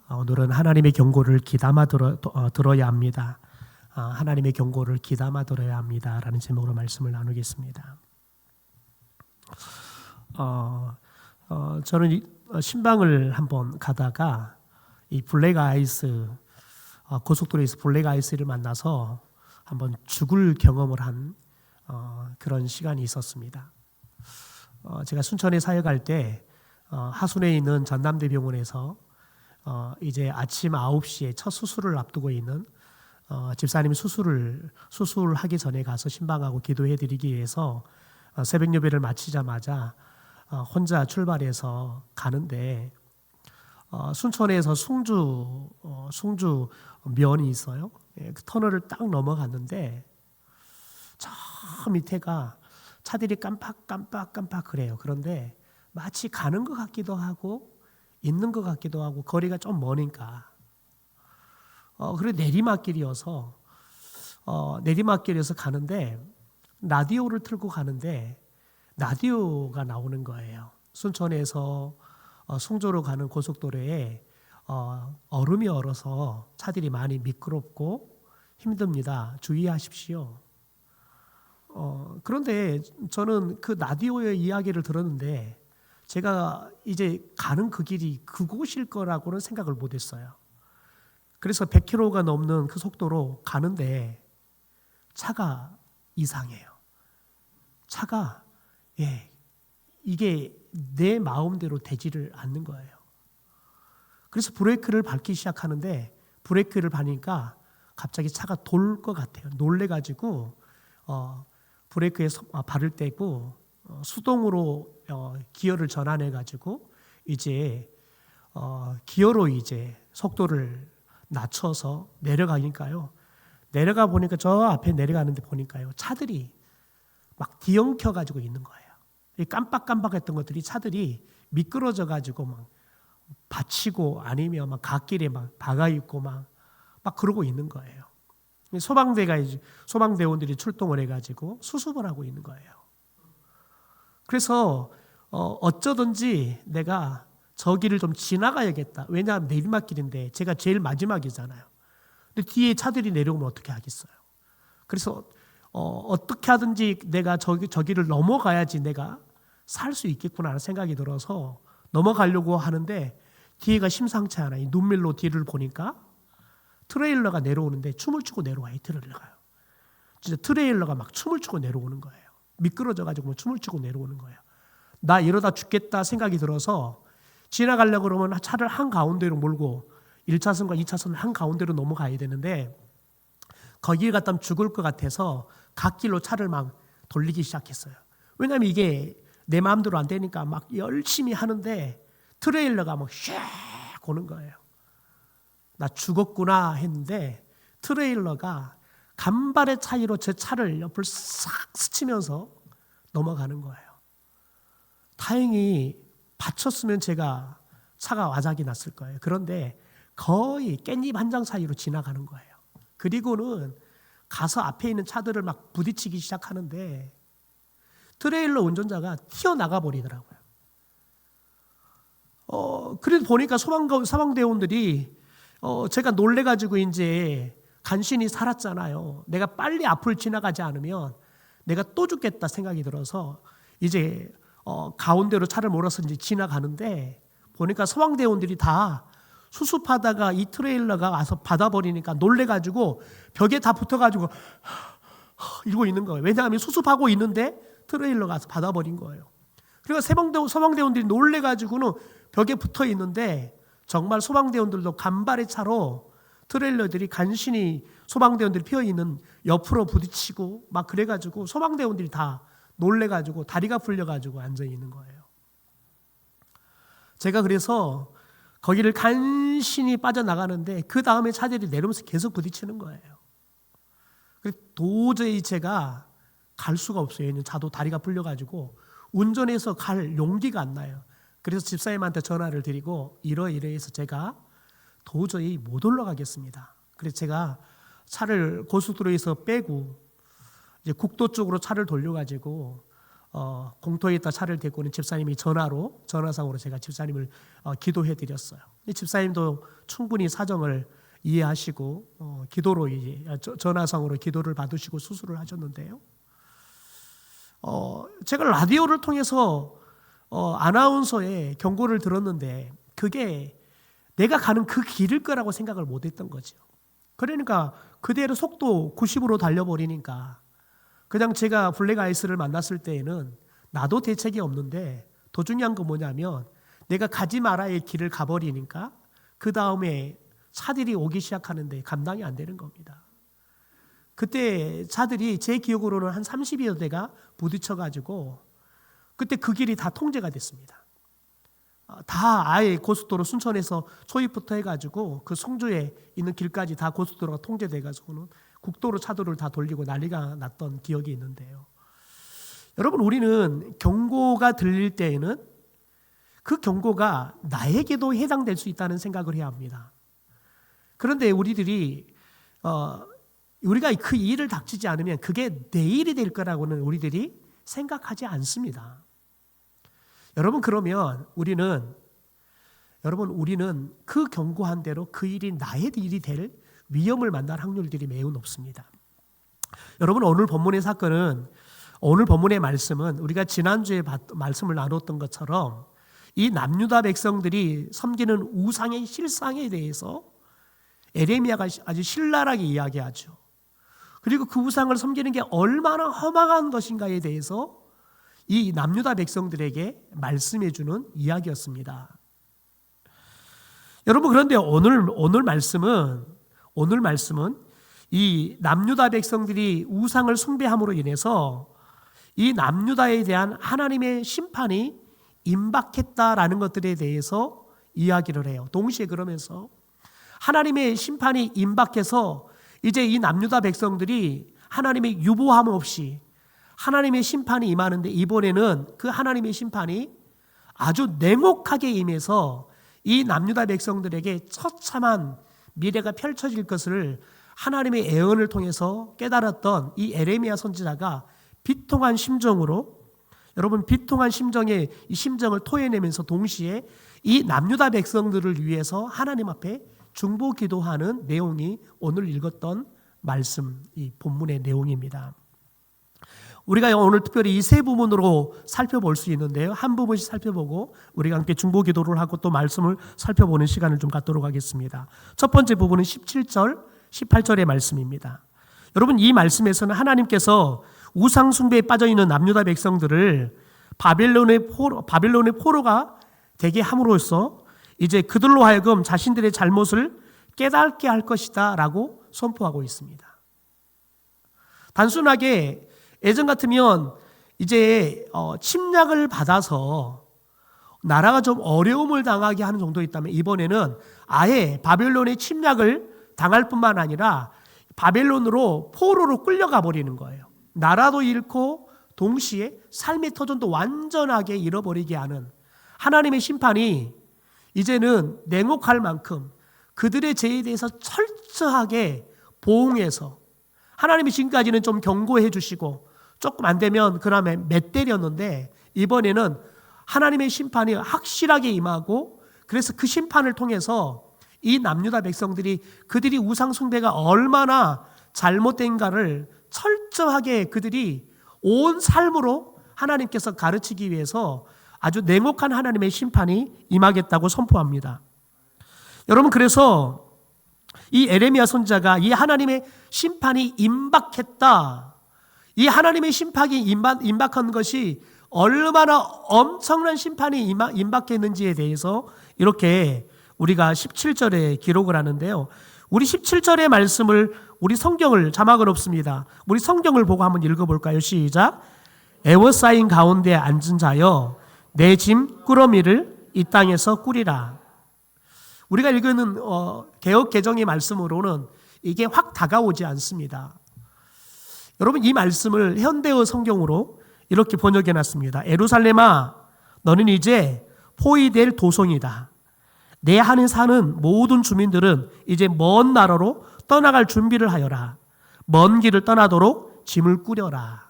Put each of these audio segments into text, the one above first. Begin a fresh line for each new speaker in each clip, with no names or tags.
오늘은 하나님의 경고를 귀담아 들어야 합니다. 하나님의 경고를 귀담아 들어야 합니다라는 제목으로 말씀을 나누겠습니다. 저는 신방을 한번 가다가 이 블랙 아이스 고속도로에서 블랙 아이스를 만나서 한번 죽을 경험을 한 그런 시간이 있었습니다. 제가 순천에 사역할 때 하순에 있는 전남대병원에서 이제 아침 9시에 첫 수술을 앞두고 있는 집사님이 수술하기 전에 가서 신방하고 기도해 드리기 위해서 새벽 예배를 마치자마자 혼자 출발해서 가는데 순천에서 숭주 면이 있어요. 그 터널을 딱 넘어갔는데 저 밑에가 차들이 깜빡 그래요. 그런데 마치 가는 것 같기도 하고 있는 것 같기도 하고 거리가 좀 머니까 그리고 내리막길이어서 가는데 라디오를 틀고 가는데 라디오가 나오는 거예요. 순천에서 숭조로 가는 고속도로에 얼음이 얼어서 차들이 많이 미끄럽고 힘듭니다. 주의하십시오. 그런데 저는 그 라디오의 이야기를 들었는데 제가 이제 가는 그 길이 그곳일 거라고는 생각을 못했어요. 그래서 100km가 넘는 그 속도로 가는데 차가 이상해요. 차가 이게 내 마음대로 되지를 않는 거예요. 그래서 브레이크를 밟기 시작하는데 브레이크를 밟으니까 갑자기 차가 돌 것 같아요. 놀래가지고 브레이크에 발을 떼고 수동으로 기어를 전환해가지고 이제 기어로 이제 속도를 낮춰서 내려가니까요. 내려가 보니까 저 앞에 내려가는데 보니까요. 차들이 막 뒤엉켜가지고 있는 거예요. 깜빡깜빡했던 것들이 차들이 미끄러져가지고 막 받치고 아니면 막 갓길에 막 박아 있고 막 그러고 있는 거예요. 소방대원들이 출동을 해가지고 수습을 하고 있는 거예요. 그래서 어쩌든지 내가 저 길을 좀 지나가야겠다. 왜냐하면 내리막길인데 제가 제일 마지막이잖아요. 근데 뒤에 차들이 내려오면 어떻게 하겠어요? 그래서 어떻게 하든지 내가 저 길을 넘어가야지 내가 살 수 있겠구나 하는 생각이 들어서 넘어가려고 하는데 뒤에가 심상치 않아요. 눈밀로 뒤를 보니까 트레일러가 내려오는데 춤을 추고 내려와요. 트레일러가요. 진짜 트레일러가 막 춤을 추고 내려오는 거예요. 미끄러져가지고 춤을 추고 내려오는 거예요. 나 이러다 죽겠다 생각이 들어서 지나가려고 그러면 차를 한가운데로 몰고 1차선과 2차선을 한가운데로 넘어가야 되는데 거기에 갔다 죽을 것 같아서 갓길로 차를 막 돌리기 시작했어요. 왜냐하면 이게 내 마음대로 안 되니까 막 열심히 하는데 트레일러가 막 슉 오는 거예요. 나 죽었구나 했는데 트레일러가 간발의 차이로 제 차를 옆을 싹 스치면서 넘어가는 거예요. 다행히 받쳤으면 제가 차가 와작이 났을 거예요. 그런데 거의 깻잎 한 장 사이로 지나가는 거예요. 그리고는 가서 앞에 있는 차들을 막 부딪히기 시작하는데 트레일러 운전자가 튀어나가 버리더라고요. 그래도 보니까 소방대원들이 제가 놀래가지고 이제 간신히 살았잖아요. 내가 빨리 앞을 지나가지 않으면 내가 또 죽겠다 생각이 들어서 이제 가운데로 차를 몰아서 이제 지나가는데 보니까 소방대원들이 다 수습하다가 이 트레일러가 와서 받아버리니까 놀래가지고 벽에 다 붙어가지고 이러고 있는 거예요. 왜냐하면 수습하고 있는데 트레일러가 와서 받아버린 거예요. 그러니까 소방대원들이 놀래가지고는 벽에 붙어 있는데 정말 소방대원들도 간발의 차로 트레일러들이 간신히 소방대원들이 피어 있는 옆으로 부딪히고 막 그래가지고 소방대원들이 다 놀래가지고 다리가 풀려가지고 앉아 있는 거예요. 제가 그래서 거기를 간신히 빠져나가는데 그 다음에 차들이 내려오면서 계속 부딪히는 거예요. 도저히 제가 갈 수가 없어요. 차도 다리가 풀려가지고 운전해서 갈 용기가 안 나요. 그래서 집사님한테 전화를 드리고 이러해서 제가 도저히 못 올라가겠습니다. 그래서 제가 차를 고속도로에서 빼고 이제 국도 쪽으로 차를 돌려가지고 공터에다 차를 데리고 오는 집사님이 전화상으로 제가 집사님을 기도해 드렸어요. 집사님도 충분히 사정을 이해하시고 기도로 이제 전화상으로 기도를 받으시고 수술을 하셨는데요. 제가 라디오를 통해서 아나운서의 경고를 들었는데 그게 내가 가는 그 길일 거라고 생각을 못했던 거죠. 그러니까 그대로 속도 90으로 달려버리니까 그냥 제가 블랙 아이스를 만났을 때에는 나도 대책이 없는데 더 중요한 건 뭐냐면 내가 가지 말아야 길을 가버리니까 그 다음에 차들이 오기 시작하는데 감당이 안 되는 겁니다. 그때 차들이 제 기억으로는 한 30여 대가 부딪혀가지고 그때 그 길이 다 통제가 됐습니다. 다 아예 고속도로 순천에서 초입부터 해가지고 그 송주에 있는 길까지 다 고속도로가 통제돼가지고는 국도로 차도를 다 돌리고 난리가 났던 기억이 있는데요. 여러분, 우리는 경고가 들릴 때에는 그 경고가 나에게도 해당될 수 있다는 생각을 해야 합니다. 그런데 우리가 그 일을 닥치지 않으면 그게 내 일이 될 거라고는 우리들이 생각하지 않습니다. 여러분, 그러면 우리는 그 경고한 대로 그 일이 나의 일이 될 위험을 만날 확률들이 매우 높습니다. 여러분, 오늘 본문의 사건은, 오늘 본문의 말씀은 우리가 지난주에 말씀을 나눴던 것처럼 이 남유다 백성들이 섬기는 우상의 실상에 대해서 에레미야가 아주 신랄하게 이야기하죠. 그리고 그 우상을 섬기는 게 얼마나 험악한 것인가에 대해서 이 남유다 백성들에게 말씀해 주는 이야기였습니다. 여러분, 그런데 오늘 말씀은 이 남유다 백성들이 우상을 숭배함으로 인해서 이 남유다에 대한 하나님의 심판이 임박했다라는 것들에 대해서 이야기를 해요. 동시에 그러면서 하나님의 심판이 임박해서 이제 이 남유다 백성들이 하나님의 유보함 없이 하나님의 심판이 임하는데 이번에는 그 하나님의 심판이 아주 냉혹하게 임해서 이 남유다 백성들에게 처참한 미래가 펼쳐질 것을 하나님의 예언을 통해서 깨달았던 이 에레미야 선지자가 비통한 심정으로, 여러분, 비통한 심정에 이 심정을 토해내면서 동시에 이 남유다 백성들을 위해서 하나님 앞에 중보 기도하는 내용이 오늘 읽었던 말씀, 이 본문의 내용입니다. 우리가 오늘 특별히 이 세 부분으로 살펴볼 수 있는데요. 한 부분씩 살펴보고 우리가 함께 중보 기도를 하고 또 말씀을 살펴보는 시간을 좀 갖도록 하겠습니다. 첫 번째 부분은 17절, 18절의 말씀입니다. 여러분, 이 말씀에서는 하나님께서 우상 숭배에 빠져 있는 남유다 백성들을 바벨론의 포로가 되게 함으로써 이제 그들로 하여금 자신들의 잘못을 깨닫게 할 것이다 라고 선포하고 있습니다. 단순하게 예전 같으면 이제 침략을 받아서 나라가 좀 어려움을 당하게 하는 정도였다면 이번에는 아예 바벨론의 침략을 당할 뿐만 아니라 바벨론으로 포로로 끌려가 버리는 거예요. 나라도 잃고 동시에 삶의 터전도 완전하게 잃어버리게 하는 하나님의 심판이 이제는 냉혹할 만큼 그들의 죄에 대해서 철저하게 보응해서, 하나님이 지금까지는 좀 경고해 주시고 조금 안 되면 그다음에 몇 때렸는데 이번에는 하나님의 심판이 확실하게 임하고, 그래서 그 심판을 통해서 이 남유다 백성들이 그들이 우상 숭배가 얼마나 잘못된가를 철저하게 그들이 온 삶으로 하나님께서 가르치기 위해서 아주 냉혹한 하나님의 심판이 임하겠다고 선포합니다. 여러분, 그래서 이 에레미야 선지자가 이 하나님의 심판이 임박했다, 이 하나님의 심판이 임박한 것이 얼마나 엄청난 심판이 임박했는지에 대해서 이렇게 우리가 17절에 기록을 하는데요. 우리 17절의 말씀을, 우리 성경을, 자막은 없습니다. 우리 성경을 보고 한번 읽어볼까요? 시작. 에워싸인 가운데 앉은 자여 내 짐 꾸러미를 이 땅에서 꾸리라. 우리가 읽는 개역 개정의 말씀으로는 이게 확 다가오지 않습니다. 여러분, 이 말씀을 현대어 성경으로 이렇게 번역해 놨습니다. 예루살렘아, 너는 이제 포위될 도성이다. 내 안에 사는 모든 주민들은 이제 먼 나라로 떠나갈 준비를 하여라. 먼 길을 떠나도록 짐을 꾸려라.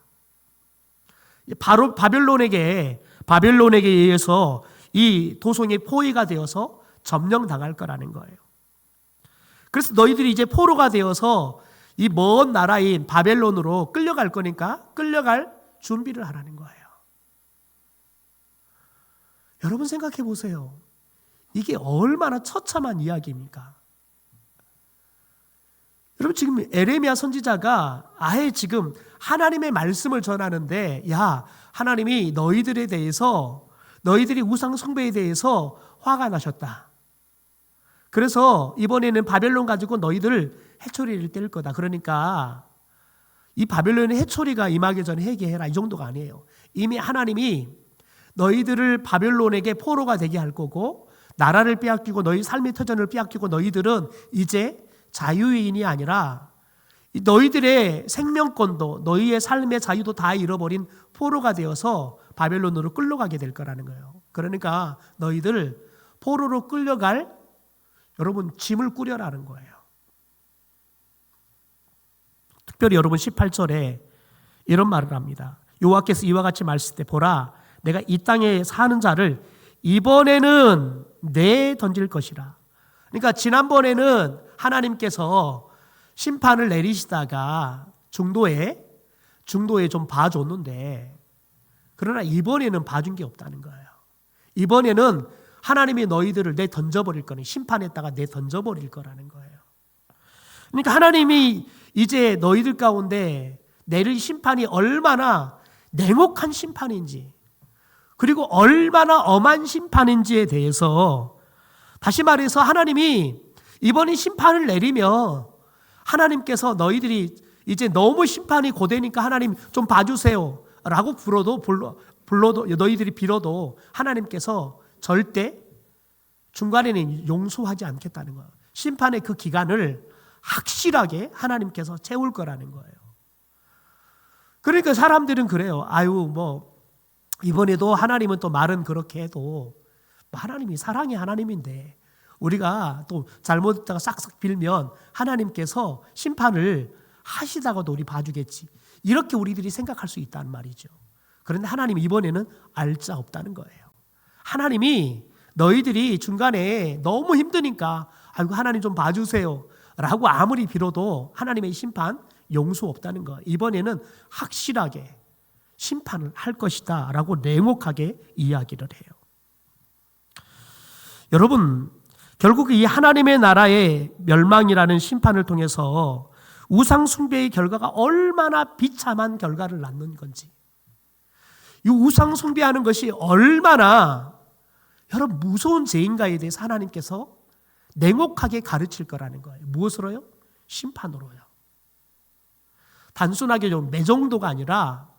바로 바벨론에게 의해서 이 도성이 포위가 되어서 점령당할 거라는 거예요. 그래서 너희들이 이제 포로가 되어서 이 먼 나라인 바벨론으로 끌려갈 거니까 끌려갈 준비를 하라는 거예요. 여러분 생각해 보세요. 이게 얼마나 처참한 이야기입니까? 여러분 지금 에레미야 선지자가 아예 지금 하나님의 말씀을 전하는데, 야, 하나님이 너희들에 대해서, 너희들이 우상 숭배에 대해서 화가 나셨다. 그래서 이번에는 바벨론 가지고 너희들 해초리를 뗄 거다. 그러니까 이 바벨론의 해초리가 임하기 전에 회개해라, 이 정도가 아니에요. 이미 하나님이 너희들을 바벨론에게 포로가 되게 할 거고, 나라를 빼앗기고 너희 삶의 터전을 빼앗기고 너희들은 이제 자유인이 아니라 너희들의 생명권도 너희의 삶의 자유도 다 잃어버린 포로가 되어서 바벨론으로 끌려가게 될 거라는 거예요. 그러니까 너희들 포로로 끌려갈 여러분 짐을 꾸려라는 거예요. 특별히 여러분 18절에 이런 말을 합니다. 여호와께서 이와 같이 말씀하실 때 보라, 내가 이 땅에 사는 자를 이번에는 내 던질 것이라. 그러니까 지난번에는 하나님께서 심판을 내리시다가 중도에 좀 봐줬는데, 그러나 이번에는 봐준 게 없다는 거예요. 이번에는 하나님이 너희들을 내 던져버릴 거니, 심판했다가 내 던져버릴 거라는 거예요. 그러니까 하나님이 이제 너희들 가운데 내릴 심판이 얼마나 냉혹한 심판인지, 그리고 얼마나 엄한 심판인지에 대해서, 다시 말해서 하나님이 이번에 심판을 내리면 하나님께서 너희들이 이제 너무 심판이 고되니까 하나님 좀 봐주세요 라고 불러도 너희들이 빌어도 하나님께서 절대 중간에는 용서하지 않겠다는 거예요. 심판의 그 기간을 확실하게 하나님께서 채울 거라는 거예요. 그러니까 사람들은 그래요. 아유, 이번에도 하나님은 또 말은 그렇게 해도 하나님이 사랑의 하나님인데 우리가 또 잘못했다가 싹싹 빌면 하나님께서 심판을 하시다가도 우리 봐주겠지, 이렇게 우리들이 생각할 수 있다는 말이죠. 그런데 하나님 이번에는 알자 없다는 거예요. 하나님이 너희들이 중간에 너무 힘드니까 아이고 하나님 좀 봐주세요 라고 아무리 빌어도 하나님의 심판 용서 없다는 거예요. 이번에는 확실하게 심판을 할 것이다 라고 냉혹하게 이야기를 해요. 여러분, 결국 이 하나님의 나라의 멸망이라는 심판을 통해서 우상 숭배의 결과가 얼마나 비참한 결과를 낳는 건지, 이 우상 숭배하는 것이 얼마나 여러분 무서운 죄인가에 대해서 하나님께서 냉혹하게 가르칠 거라는 거예요. 무엇으로요? 심판으로요. 단순하게 좀 매정도가 아니라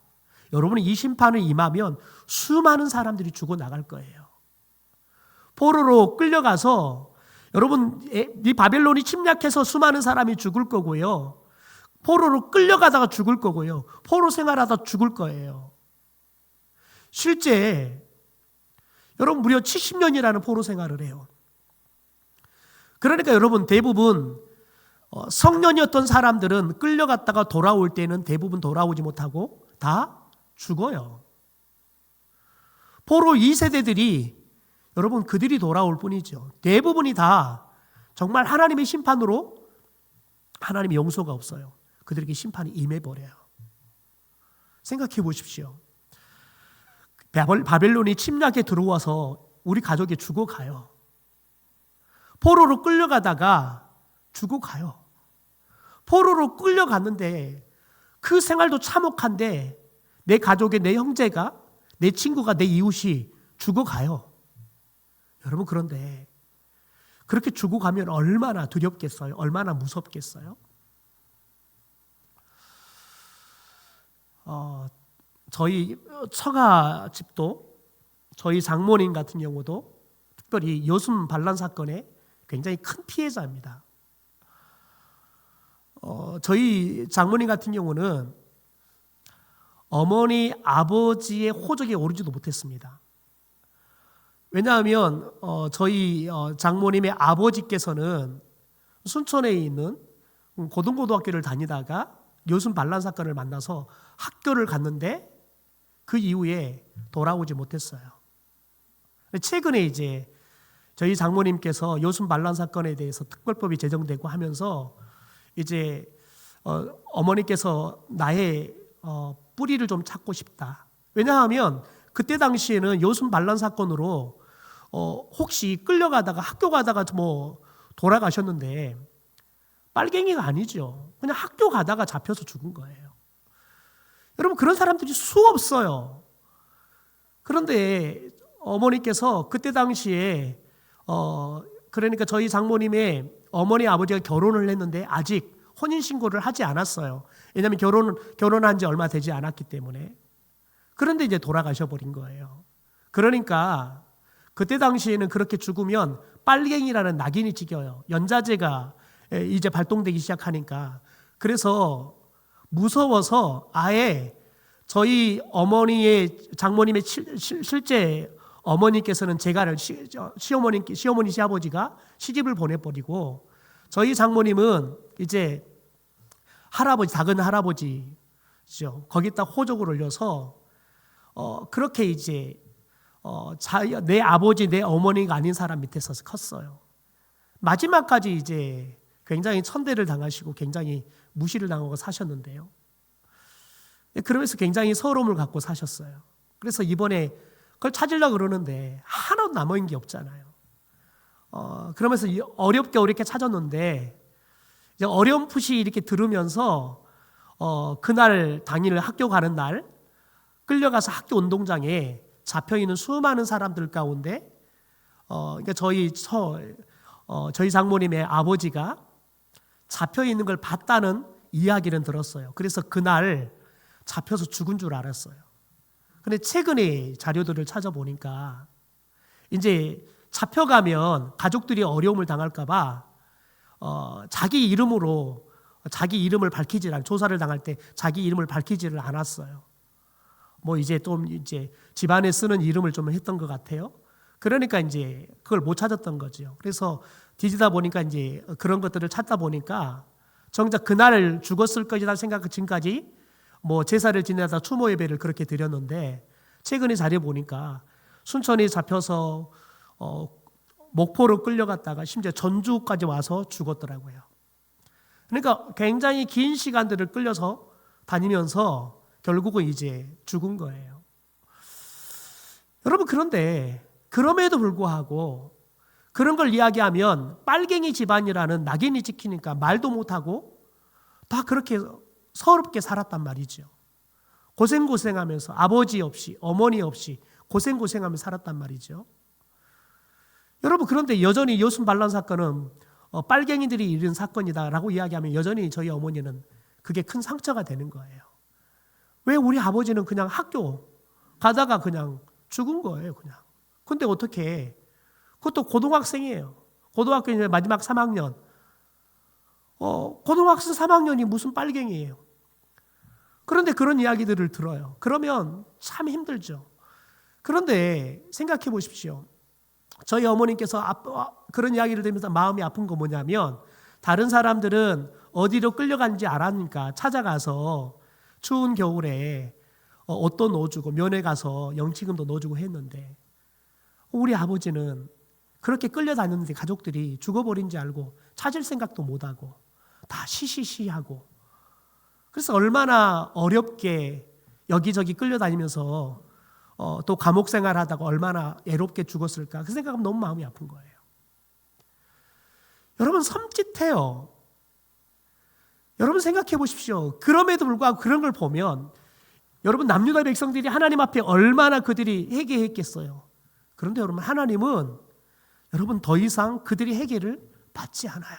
여러분이 이 심판을 임하면 수많은 사람들이 죽어나갈 거예요. 포로로 끌려가서 여러분 이 바벨론이 침략해서 수많은 사람이 죽을 거고요. 포로로 끌려가다가 죽을 거고요. 포로 생활하다 죽을 거예요. 실제 여러분 무려 70년이라는 포로 생활을 해요. 그러니까 여러분 대부분 성년이었던 사람들은 끌려갔다가 돌아올 때는 대부분 돌아오지 못하고 다 죽어요. 포로 2세대들이 여러분 그들이 돌아올 뿐이죠. 대부분이 다 정말 하나님의 심판으로 하나님의 용서가 없어요. 그들에게 심판이 임해버려요. 생각해 보십시오. 바벨론이 침략에 들어와서 우리 가족이 죽어가요. 포로로 끌려가다가 죽어가요. 포로로 끌려갔는데 그 생활도 참혹한데 내 가족의 내 형제가, 내 친구가, 내 이웃이 죽어가요. 여러분 그런데 그렇게 죽어가면 얼마나 두렵겠어요? 얼마나 무섭겠어요? 저희 처가집도 저희 장모님 같은 경우도 특별히 여순 반란 사건에 굉장히 큰 피해자입니다. 저희 장모님 같은 경우는 어머니, 아버지의 호적에 오르지도 못했습니다. 왜냐하면 저희 장모님의 아버지께서는 순천에 있는 고등고등학교를 다니다가 여순 반란 사건을 만나서 학교를 갔는데 그 이후에 돌아오지 못했어요. 최근에 이제 저희 장모님께서 요순 반란 사건에 대해서 특별법이 제정되고 하면서 이제 어머니께서 나의 뿌리를 좀 찾고 싶다. 왜냐하면 그때 당시에는 요순 반란 사건으로 혹시 끌려가다가 학교 가다가 뭐 돌아가셨는데 빨갱이가 아니죠. 그냥 학교 가다가 잡혀서 죽은 거예요. 여러분 그런 사람들이 수없어요. 그런데 어머니께서 그때 당시에 그러니까 저희 장모님의 어머니 아버지가 결혼을 했는데 아직 혼인신고를 하지 않았어요. 왜냐하면 결혼한 지 얼마 되지 않았기 때문에. 그런데 이제 돌아가셔 버린 거예요. 그러니까 그때 당시에는 그렇게 죽으면 빨갱이라는 낙인이 찍혀요. 연자제가 이제 발동되기 시작하니까. 그래서 무서워서 아예 저희 어머니의 장모님의 실제 어머니께서는 제가를 시어머니 시아버지가 시집을 보내버리고 저희 장모님은 이제 할아버지 작은 할아버지죠. 거기다 호적을 올려서 그렇게 이제 내 아버지 내 어머니가 아닌 사람 밑에서 컸어요. 마지막까지 이제 굉장히 천대를 당하시고 굉장히 무시를 당하고 사셨는데요. 그러면서 굉장히 서러움을 갖고 사셨어요. 그래서 이번에 그걸 찾으려고 그러는데 하나도 남아있는 게 없잖아요. 그러면서 어렵게 찾았는데 이제 어렴풋이 이렇게 들으면서 그날 당일 학교 가는 날 끌려가서 학교 운동장에 잡혀있는 수많은 사람들 가운데 그러니까 저희 장모님의 아버지가 잡혀있는 걸 봤다는 이야기는 들었어요. 그래서 그날 잡혀서 죽은 줄 알았어요. 근데 최근에 자료들을 찾아보니까 이제 잡혀가면 가족들이 어려움을 당할까봐 자기 이름을 밝히지 조사를 당할 때 자기 이름을 밝히지를 않았어요. 뭐 이제 좀 이제 집안에 쓰는 이름을 좀 했던 것 같아요. 그러니까 이제 그걸 못 찾았던 거죠. 그래서 뒤지다 보니까 이제 그런 것들을 찾다 보니까 정작 그날 죽었을 것이다 생각 지금까지 뭐 제사를 지내다 추모 예배를 그렇게 드렸는데 최근에 자료 보니까 순천에 잡혀서 목포로 끌려갔다가 심지어 전주까지 와서 죽었더라고요. 그러니까 굉장히 긴 시간들을 끌려서 다니면서 결국은 이제 죽은 거예요. 여러분 그런데 그럼에도 불구하고 그런 걸 이야기하면 빨갱이 집안이라는 낙인이 찍히니까 말도 못하고 다 그렇게 서럽게 살았단 말이죠. 고생하면서 아버지 없이 어머니 없이 고생하면서 살았단 말이죠. 여러분 그런데 여전히 요순 반란 사건은 빨갱이들이 일은 사건이다라고 이야기하면 여전히 저희 어머니는 그게 큰 상처가 되는 거예요. 왜 우리 아버지는 그냥 학교 가다가 그냥 죽은 거예요. 그냥. 근데 어떻게 그것도 고등학생이에요. 고등학교 이제 마지막 3학년. 고등학생 3학년이 무슨 빨갱이에요. 그런데 그런 이야기들을 들어요. 그러면 참 힘들죠. 그런데 생각해 보십시오. 저희 어머님께서 그런 이야기를 들으면서 마음이 아픈 거 뭐냐면 다른 사람들은 어디로 끌려간지 알았으니까 찾아가서 추운 겨울에 옷도 넣어주고 면회 가서 영치금도 넣어주고 했는데 우리 아버지는 그렇게 끌려다녔는데 가족들이 죽어버린 지 알고 찾을 생각도 못하고 다 시시시하고 그래서 얼마나 어렵게 여기저기 끌려다니면서 또 감옥 생활하다가 얼마나 애롭게 죽었을까 그 생각하면 너무 마음이 아픈 거예요. 여러분 섬찟해요. 여러분 생각해 보십시오. 그럼에도 불구하고 그런 걸 보면 여러분 남유다 백성들이 하나님 앞에 얼마나 그들이 회개했겠어요. 그런데 여러분 하나님은 여러분 더 이상 그들이 회개를 받지 않아요.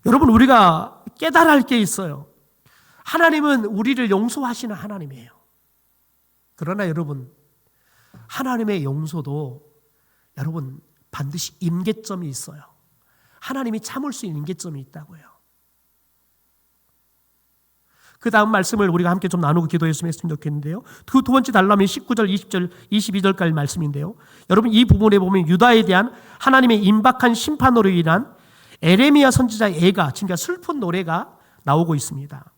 여러분 우리가 깨달아야 할 게 있어요. 하나님은 우리를 용서하시는 하나님이에요. 그러나 여러분 하나님의 용서도 여러분 반드시 임계점이 있어요. 하나님이 참을 수 있는 임계점이 있다고요. 그 다음 말씀을 우리가 함께 좀 나누고 기도했으면 좋겠는데요. 그 두 번째 달라면 19절, 20절, 22절까지 말씀인데요. 여러분 이 부분에 보면 유다에 대한 하나님의 임박한 심판으로 인한 에레미야 선지자의 애가 진짜 슬픈 노래가 나오고 있습니다.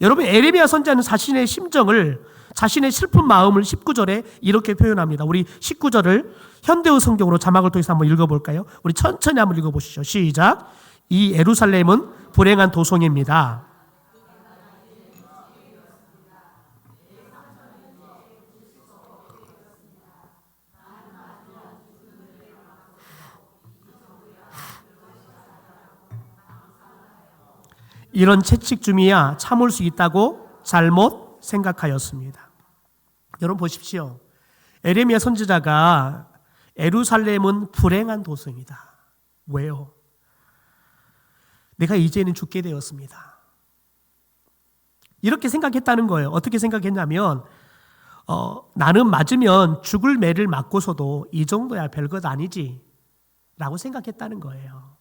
여러분, 에레미야 선지자는 자신의 심정을, 자신의 슬픈 마음을 19절에 이렇게 표현합니다. 우리 19절을 현대어 성경으로 자막을 통해서 한번 읽어볼까요? 우리 천천히 한번 읽어보시죠. 시작. 이 예루살렘은 불행한 도성입니다. 이런 채찍 줌이야 참을 수 있다고 잘못 생각하였습니다. 여러분 보십시오. 에레미야 선지자가 예루살렘은 불행한 도성이다. 왜요? 내가 이제는 죽게 되었습니다. 이렇게 생각했다는 거예요. 어떻게 생각했냐면 나는 맞으면 죽을 매를 맞고서도 이 정도야 별것 아니지 라고 생각했다는 거예요.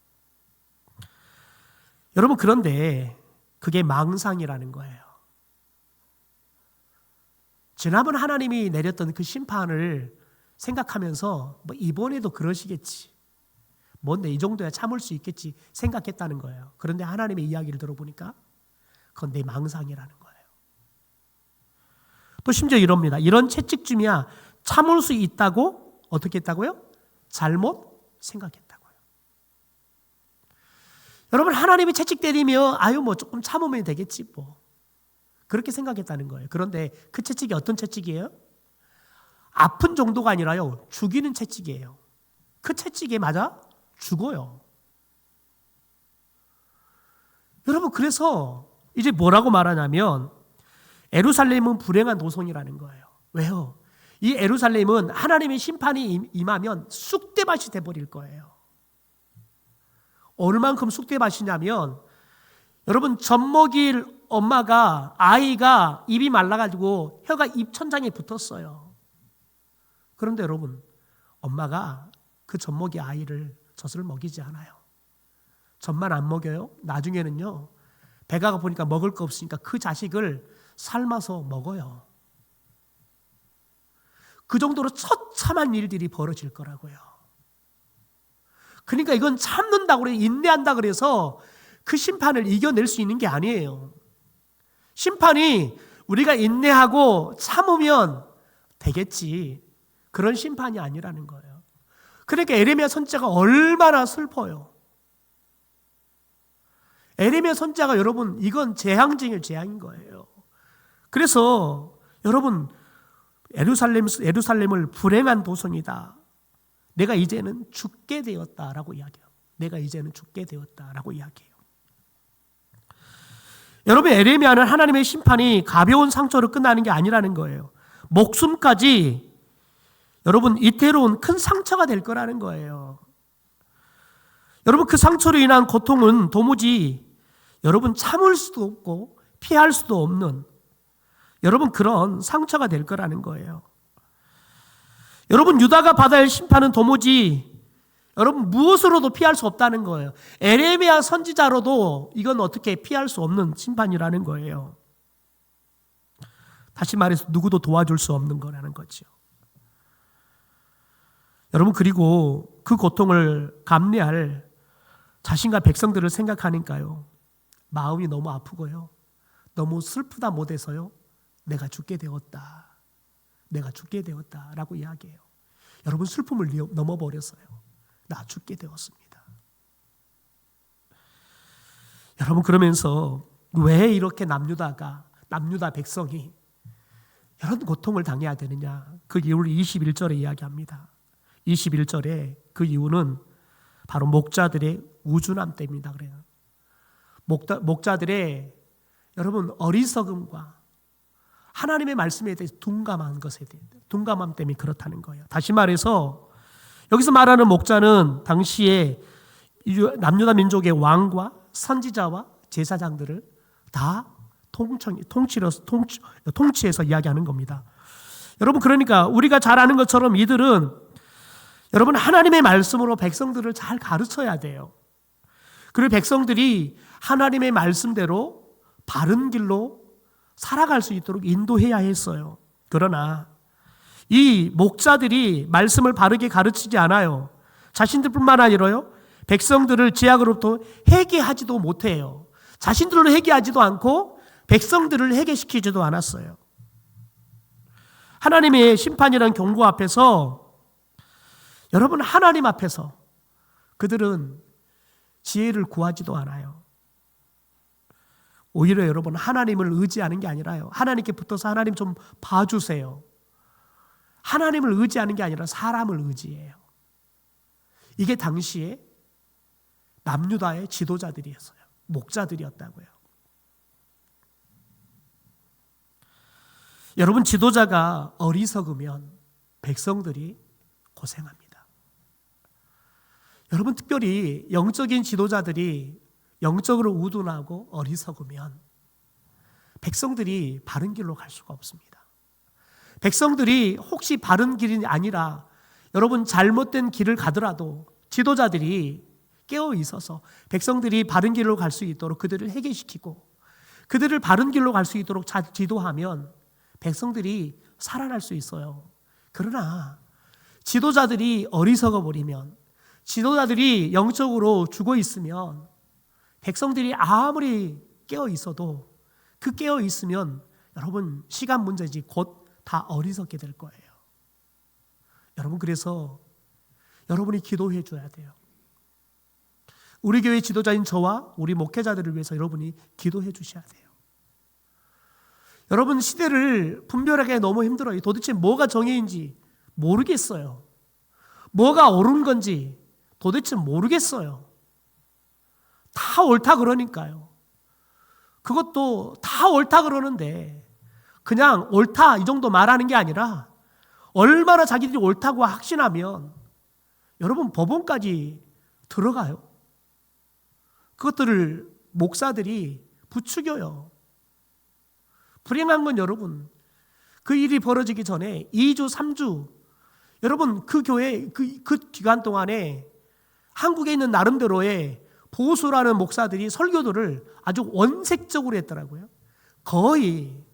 여러분, 그런데 그게 망상이라는 거예요. 지난번 하나님이 내렸던 그 심판을 생각하면서 뭐 이번에도 그러시겠지, 뭔데 이 정도야 참을 수 있겠지 생각했다는 거예요. 그런데 하나님의 이야기를 들어보니까 그건 내 망상이라는 거예요. 또 심지어 이럽니다. 이런 채찍쯤이야 참을 수 있다고 어떻게 했다고요? 잘못 생각했다고요. 여러분, 하나님이 채찍 때리며 아유 뭐 조금 참으면 되겠지 뭐 그렇게 생각했다는 거예요. 그런데 그 채찍이 어떤 채찍이에요? 아픈 정도가 아니라요, 죽이는 채찍이에요. 그 채찍에 맞아 죽어요. 여러분, 그래서 이제 뭐라고 말하냐면 예루살렘은 불행한 도성이라는 거예요. 왜요? 이 예루살렘은 하나님의 심판이 임하면 쑥대밭이 돼버릴 거예요. 얼만큼 쑥대밭이냐면, 여러분, 젖 먹일 엄마가, 아이가 입이 말라가지고 혀가 입 천장에 붙었어요. 그런데 여러분, 엄마가 그 젖 먹이 아이를 젖을 먹이지 않아요. 젖만 안 먹여요. 나중에는요, 배가 고프니까 먹을 거 없으니까 그 자식을 삶아서 먹어요. 그 정도로 처참한 일들이 벌어질 거라고요. 그러니까 이건 참는다고 그래, 인내한다 그래서 그 심판을 이겨낼 수 있는 게 아니에요. 심판이 우리가 인내하고 참으면 되겠지, 그런 심판이 아니라는 거예요. 그러니까 에레미야 선지자가 얼마나 슬퍼요. 에레미야 선지자가, 여러분, 이건 재앙 중의 재앙인 거예요. 그래서 여러분, 예루살렘을 불행한 도성이다, 내가 이제는 죽게 되었다라고 이야기해요. 내가 이제는 죽게 되었다라고 이야기해요. 여러분, 에레미야는 하나님의 심판이 가벼운 상처로 끝나는 게 아니라는 거예요. 목숨까지 여러분 이태로운 큰 상처가 될 거라는 거예요. 여러분, 그 상처로 인한 고통은 도무지 여러분 참을 수도 없고 피할 수도 없는 여러분 그런 상처가 될 거라는 거예요. 여러분, 유다가 받아야 할 심판은 도무지 여러분 무엇으로도 피할 수 없다는 거예요. 에레미야 선지자로도 이건 어떻게 피할 수 없는 심판이라는 거예요. 다시 말해서 누구도 도와줄 수 없는 거라는 거죠. 여러분, 그리고 그 고통을 감내할 자신과 백성들을 생각하니까요, 마음이 너무 아프고요, 너무 슬프다 못해서요, 내가 죽게 되었다, 내가 죽게 되었다라고 이야기해요. 여러분, 슬픔을 넘어버렸어요. 나 죽게 되었습니다. 여러분, 그러면서 왜 이렇게 남유다 백성이 이런 고통을 당해야 되느냐, 그 이유를 21절에 이야기합니다. 21절에 그 이유는 바로 목자들의 우준함 때문이다 그래요. 목자들의 여러분 어리석음과 하나님의 말씀에 대해서 둔감한 것에 대해 둔감함 때문에 그렇다는 거예요. 다시 말해서 여기서 말하는 목자는 당시에 남유다 민족의 왕과 선지자와 제사장들을 다 통치해서 이야기하는 겁니다. 여러분, 그러니까 우리가 잘 아는 것처럼 이들은 여러분 하나님의 말씀으로 백성들을 잘 가르쳐야 돼요. 그리고 백성들이 하나님의 말씀대로 바른 길로 살아갈 수 있도록 인도해야 했어요. 그러나 이 목자들이 말씀을 바르게 가르치지 않아요. 자신들뿐만 아니라요, 백성들을 죄악으로부터 회개하지도 못해요. 자신들로 회개하지도 않고 백성들을 회개시키지도 않았어요. 하나님의 심판이라는 경고 앞에서, 여러분, 하나님 앞에서 그들은 지혜를 구하지도 않아요. 오히려 여러분, 하나님을 의지하는 게 아니라요, 하나님께 붙어서 하나님 좀 봐주세요, 하나님을 의지하는 게 아니라 사람을 의지해요. 이게 당시에 남유다의 지도자들이었어요. 목자들이었다고요. 여러분, 지도자가 어리석으면 백성들이 고생합니다. 여러분, 특별히 영적인 지도자들이 영적으로 우둔하고 어리석으면 백성들이 바른 길로 갈 수가 없습니다. 백성들이 혹시 바른 길이 아니라 여러분 잘못된 길을 가더라도 지도자들이 깨어 있어서 백성들이 바른 길로 갈 수 있도록 그들을 회개시키고 그들을 바른 길로 갈 수 있도록 잘 지도하면 백성들이 살아날 수 있어요. 그러나 지도자들이 어리석어 버리면, 지도자들이 영적으로 죽어 있으면 백성들이 아무리 깨어 있어도 그 깨어 있으면 여러분 시간 문제지 곧 다 어리석게 될 거예요. 여러분, 그래서 여러분이 기도해 줘야 돼요. 우리 교회 지도자인 저와 우리 목회자들을 위해서 여러분이 기도해 주셔야 돼요. 여러분, 시대를 분별하기 너무 힘들어요. 도대체 뭐가 정의인지 모르겠어요. 뭐가 옳은 건지 도대체 모르겠어요. 다 옳다 그러니까요. 그것도 다 옳다 그러는데 그냥 옳다 이 정도 말하는 게 아니라 얼마나 자기들이 옳다고 확신하면 여러분 법원까지 들어가요. 그것들을 목사들이 부추겨요. 불행한 건 여러분, 그 일이 벌어지기 전에 2주, 3주 여러분 그 교회 그 기간 동안에 한국에 있는 나름대로의 보수라는 목사들이 설교들을 아주 원색적으로 했더라고요. 거의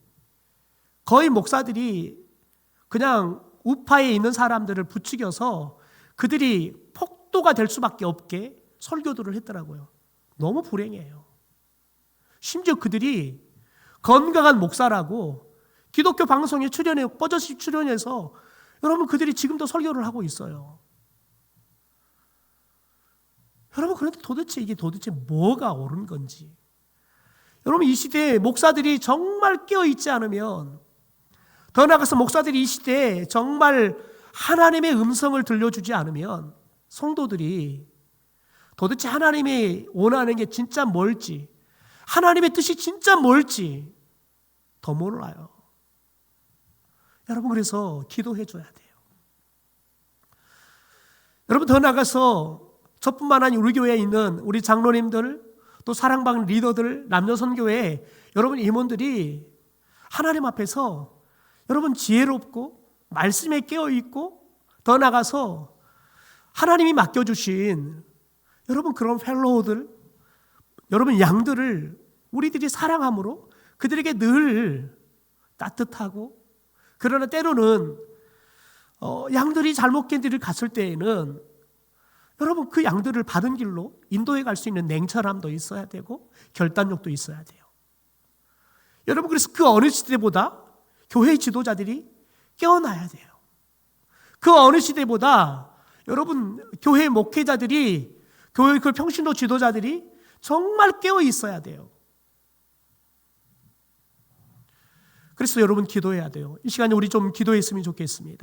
목사들이 그냥 우파에 있는 사람들을 부추겨서 그들이 폭도가 될 수밖에 없게 설교들을 했더라고요. 너무 불행해요. 심지어 그들이 건강한 목사라고 기독교 방송에 뻗어시 출연해서 여러분 그들이 지금도 설교를 하고 있어요. 여러분, 그런데 이게 도대체 뭐가 옳은 건지, 여러분 이 시대에 목사들이 정말 깨어있지 않으면, 더 나아가서 목사들이 이 시대에 정말 하나님의 음성을 들려주지 않으면 성도들이 도대체 하나님이 원하는 게 진짜 뭘지, 하나님의 뜻이 진짜 뭘지 더 몰라요. 여러분, 그래서 기도해 줘야 돼요. 여러분, 더 나아가서 저뿐만 아니라 우리 교회에 있는 우리 장로님들, 또 사랑받는 리더들, 남녀선교회 여러분 임원들이 하나님 앞에서 여러분 지혜롭고 말씀에 깨어있고, 더 나아가서 하나님이 맡겨주신 여러분 그런 펠로우들, 여러분 양들을 우리들이 사랑함으로 그들에게 늘 따뜻하고, 그러나 때로는 양들이 잘못된 길을 갔을 때에는 여러분 그 양들을 바른 길로 인도해 갈 수 있는 냉철함도 있어야 되고 결단력도 있어야 돼요. 여러분, 그래서 그 어느 시대보다 교회 지도자들이 깨어나야 돼요. 그 어느 시대보다 여러분 교회 목회자들이, 교회 그 평신도 지도자들이 정말 깨어 있어야 돼요. 그래서 여러분 기도해야 돼요. 이 시간에 우리 좀 기도했으면 좋겠습니다.